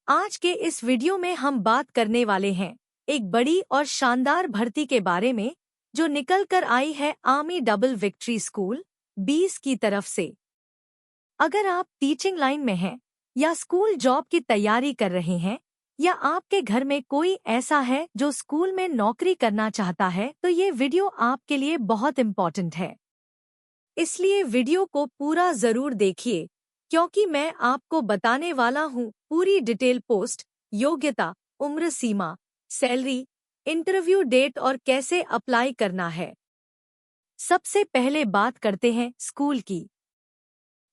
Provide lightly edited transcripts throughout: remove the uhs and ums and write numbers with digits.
आज के इस वीडियो में हम बात करने वाले हैं एक बड़ी और शानदार भर्ती के बारे में जो निकल कर आई है आर्मी डबल विक्ट्री स्कूल 20 की तरफ से। अगर आप टीचिंग लाइन में हैं या स्कूल जॉब की तैयारी कर रहे हैं या आपके घर में कोई ऐसा है जो स्कूल में नौकरी करना चाहता है तो ये वीडियो आपके लिए बहुत इम्पोर्टेंट है। इसलिए वीडियो को पूरा जरूर देखिए क्योंकि मैं आपको बताने वाला हूँ पूरी डिटेल पोस्ट, योग्यता, उम्र सीमा, सैलरी, इंटरव्यू डेट और कैसे अप्लाई करना है। सबसे पहले बात करते हैं स्कूल की।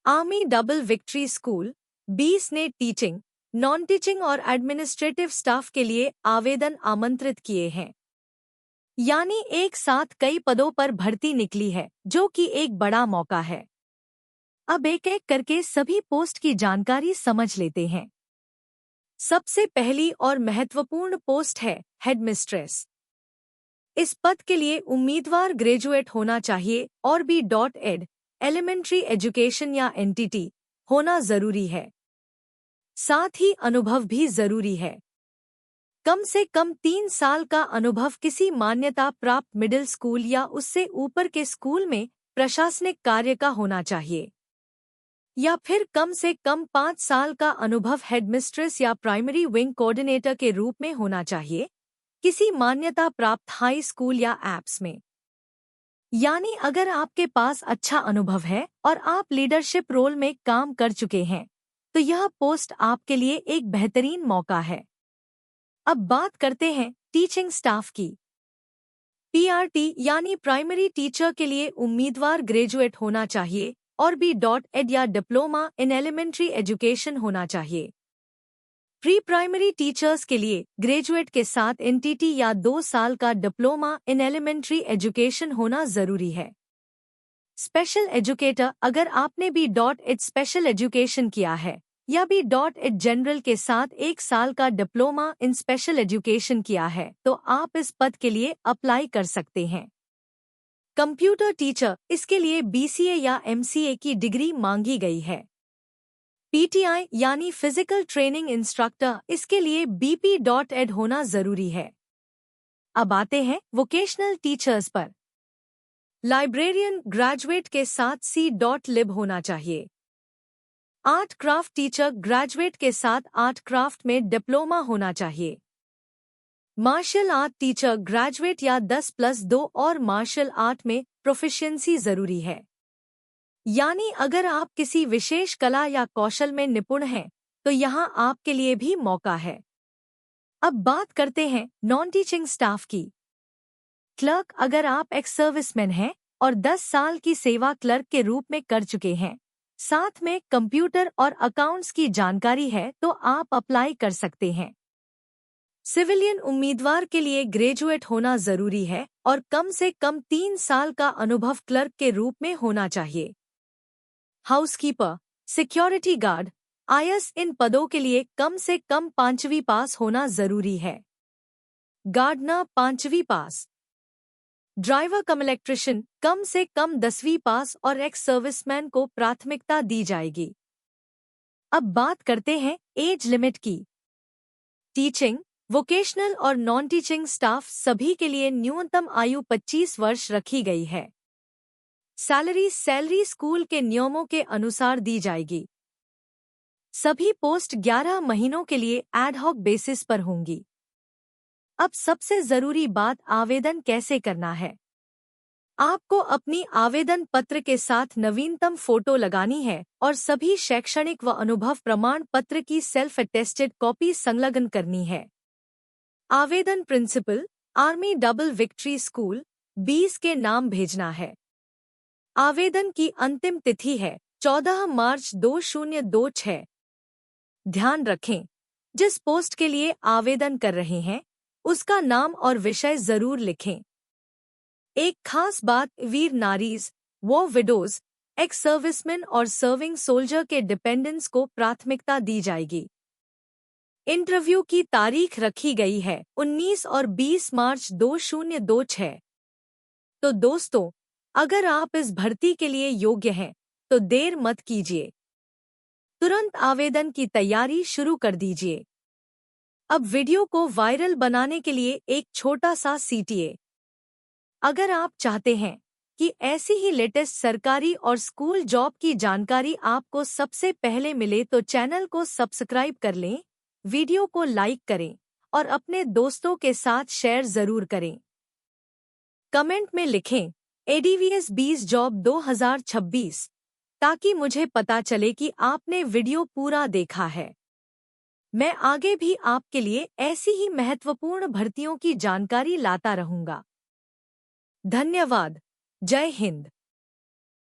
आर्मी डबल विक्ट्री स्कूल 20 ने टीचिंग, नॉन टीचिंग और एडमिनिस्ट्रेटिव स्टाफ के लिए आवेदन आमंत्रित किए हैं। यानी एक साथ कई पदों पर भर्ती निकली है जो कि एक बड़ा मौका है। अब एक एक करके सभी पोस्ट की जानकारी समझ लेते हैं। सबसे पहली और महत्वपूर्ण पोस्ट है हेडमिस्ट्रेस। इस पद के लिए उम्मीदवार ग्रेजुएट होना चाहिए और B.Ed एलिमेंट्री एजुकेशन या एनटीटी होना जरूरी है। साथ ही अनुभव भी जरूरी है। कम से कम 3 साल का अनुभव किसी मान्यता प्राप्त मिडिल स्कूल या उससे ऊपर के स्कूल में प्रशासनिक कार्य का होना चाहिए, या फिर कम से कम 5 साल का अनुभव हेडमिस्ट्रेस या प्राइमरी विंग कोऑर्डिनेटर के रूप में होना चाहिए किसी मान्यता प्राप्त हाई स्कूल या एप्स में। यानी अगर आपके पास अच्छा अनुभव है और आप लीडरशिप रोल में काम कर चुके हैं तो यह पोस्ट आपके लिए एक बेहतरीन मौका है। अब बात करते हैं टीचिंग स्टाफ की। PRT यानी प्राइमरी टीचर के लिए उम्मीदवार ग्रेजुएट होना चाहिए और B.Ed या डिप्लोमा इन एलिमेंट्री एजुकेशन होना चाहिए। प्री प्राइमरी टीचर्स के लिए ग्रेजुएट के साथ एनटीटी या 2 साल का डिप्लोमा इन एलिमेंट्री एजुकेशन होना जरूरी है। स्पेशल एजुकेटर अगर आपने B.Ed स्पेशल एजुकेशन किया है या B.Ed जनरल के साथ 1 साल का डिप्लोमा इन स्पेशल एजुकेशन किया है तो आप इस पद के लिए अप्लाई कर सकते हैं। कंप्यूटर टीचर, इसके लिए BCA या MCA की डिग्री मांगी गई है। PTI यानी फिजिकल ट्रेनिंग इंस्ट्रक्टर, इसके लिए BP.Ed होना जरूरी है। अब आते हैं वोकेशनल टीचर्स पर। लाइब्रेरियन ग्रेजुएट के साथ C.Lib होना चाहिए। आर्ट क्राफ्ट टीचर ग्रेजुएट के साथ आर्ट क्राफ्ट में डिप्लोमा होना चाहिए। मार्शल आर्ट टीचर ग्रेजुएट या 10+2 और मार्शल आर्ट में प्रोफिशिएंसी जरूरी है। यानी अगर आप किसी विशेष कला या कौशल में निपुण हैं तो यहाँ आपके लिए भी मौका है। अब बात करते हैं नॉन टीचिंग स्टाफ की। क्लर्क, अगर आप एक्स सर्विसमैन हैं और 10 साल की सेवा क्लर्क के रूप में कर चुके हैं, साथ में कंप्यूटर और अकाउंट्स की जानकारी है तो आप अप्लाई कर सकते हैं। सिविलियन उम्मीदवार के लिए ग्रेजुएट होना जरूरी है और कम से कम 3 साल का अनुभव क्लर्क के रूप में होना चाहिए। हाउसकीपर, सिक्योरिटी गार्ड, IS इन पदों के लिए कम से कम 5वीं पास होना जरूरी है। गार्डनर 5वीं पास। ड्राइवर कम इलेक्ट्रिशियन कम से कम 10वीं पास और एक्स सर्विसमैन को प्राथमिकता दी जाएगी। अब बात करते हैं एज लिमिट की। टीचिंग, वोकेशनल और नॉन टीचिंग स्टाफ सभी के लिए न्यूनतम आयु 25 वर्ष रखी गई है। सैलरी स्कूल के नियमों के अनुसार दी जाएगी। सभी पोस्ट 11 महीनों के लिए एडहॉक बेसिस पर होंगी। अब सबसे जरूरी बात, आवेदन कैसे करना है। आपको अपनी आवेदन पत्र के साथ नवीनतम फोटो लगानी है और सभी शैक्षणिक व अनुभव प्रमाण पत्र की सेल्फ अटेस्टेड कॉपी संलग्न करनी है। आवेदन principal, army double victory school 20 के नाम भेजना है। आवेदन की अंतिम तिथि है 14 मार्च 2026। ध्यान रखें, जिस पोस्ट के लिए आवेदन कर रहे हैं उसका नाम और विषय जरूर लिखें। एक खास बात, वीर नारीज, वॉर विडोज, एक्स सर्विसमैन और सर्विंग सोल्जर के डिपेंडेंट्स को प्राथमिकता दी जाएगी। इंटरव्यू की तारीख रखी गई है 19 और 20 मार्च 2026। तो दोस्तों, अगर आप इस भर्ती के लिए योग्य हैं तो देर मत कीजिए, तुरंत आवेदन की तैयारी शुरू कर दीजिए। अब वीडियो को वायरल बनाने के लिए एक छोटा सा CTA। अगर आप चाहते हैं कि ऐसी ही लेटेस्ट सरकारी और स्कूल जॉब की जानकारी आपको सबसे पहले मिले तो चैनल को सब्सक्राइब कर लें, वीडियो को लाइक करें और अपने दोस्तों के साथ शेयर जरूर करें। कमेंट में लिखें ADVS 20 जॉब 2026 ताकि मुझे पता चले कि आपने वीडियो पूरा देखा है। मैं आगे भी आपके लिए ऐसी ही महत्वपूर्ण भर्तियों की जानकारी लाता रहूंगा। धन्यवाद। जय हिंद।